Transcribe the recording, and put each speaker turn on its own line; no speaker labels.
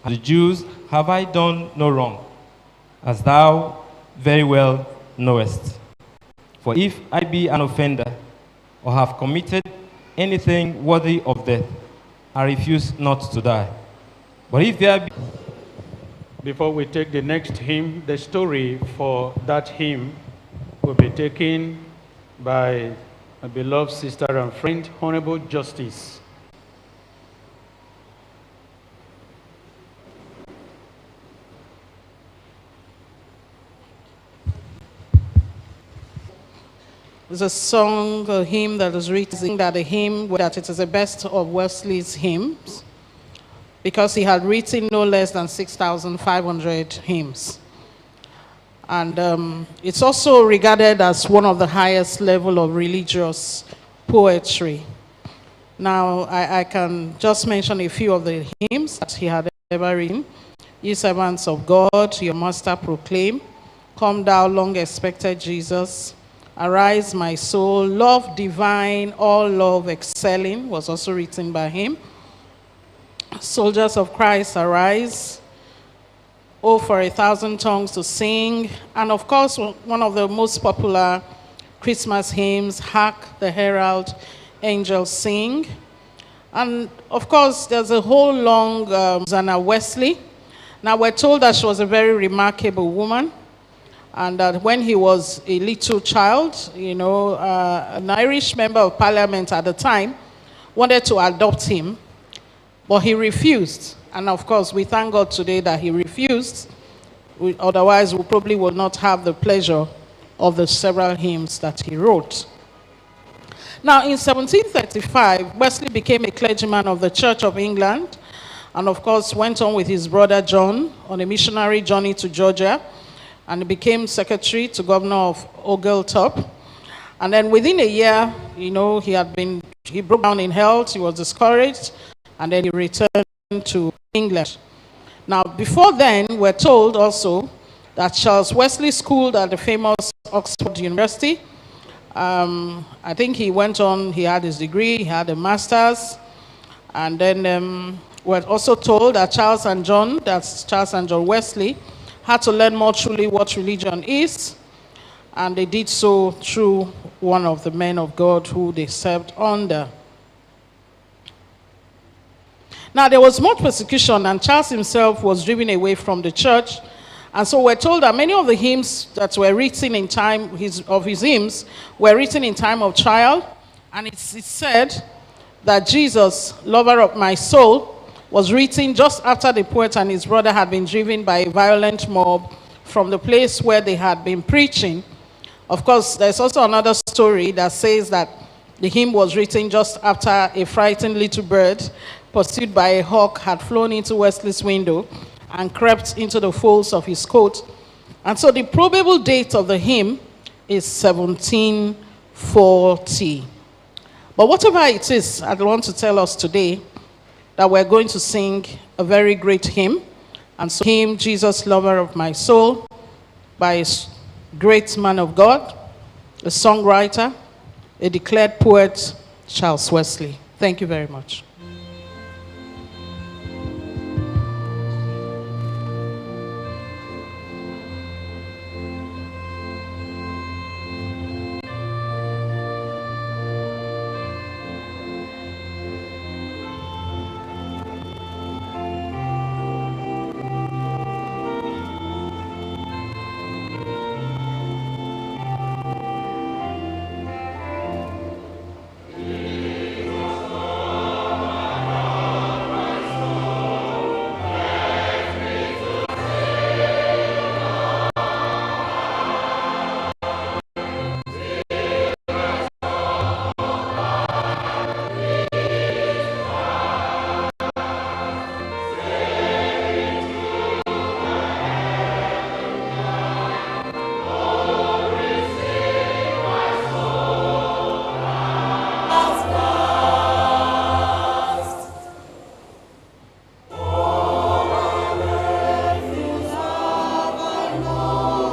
and the Jews, have I done no wrong, as thou very well knowest? For if I be an offender, or have committed anything worthy of death, I refuse not to die. But if there be...
Before we take the next hymn, the story for that hymn will be taken by a beloved sister and friend, Honorable Justice.
It's a song, a hymn that is written that it is the best of Wesley's hymns, because he had written no less than 6,500 hymns. And it's also regarded as one of the highest level of religious poetry. Now, I can just mention a few of the hymns that he had ever written. Ye servants of God, your master proclaim, come thou long expected Jesus, arise my soul, love divine, all love excelling, was also written by him. Soldiers of Christ, arise. Oh, for 1,000 tongues to sing. And of course, one of the most popular Christmas hymns, Hark the Herald Angels Sing. And of course, there's a whole long Susanna Wesley. Now, we're told that she was a very remarkable woman, and that when he was a little child, an Irish member of parliament at the time wanted to adopt him, but he refused. And of course, we thank God today that he refused. Otherwise, we probably would not have the pleasure of the several hymns that he wrote. Now, in 1735, Wesley became a clergyman of the Church of England, and of course, went on with his brother John on a missionary journey to Georgia, and he became secretary to Governor of Oglethorpe. And then within a year, he broke down in health, he was discouraged, and then he returned to England. Now, before then, we're told also that Charles Wesley schooled at the famous Oxford University. I think he went on, he had his degree, he had a master's, and then we're also told that Charles and John Wesley, had to learn more truly what religion is, and they did so through one of the men of God who they served under. Now, there was much persecution, and Charles himself was driven away from the church. And so we're told that many of the hymns that were written in time of his hymns were written in time of trial. And it's said that Jesus, lover of my soul, was written just after the poet and his brother had been driven by a violent mob from the place where they had been preaching. Of course, there's also another story that says that the hymn was written just after a frightened little bird pursued by a hawk had flown into Wesley's window and crept into the folds of his coat. And so the probable date of the hymn is 1740. But whatever it is, I want to tell us today that we're going to sing a very great hymn. And so, hymn, Jesus, Lover of My Soul, by a great man of God, a songwriter, a declared poet, Charles Wesley. Thank you very much.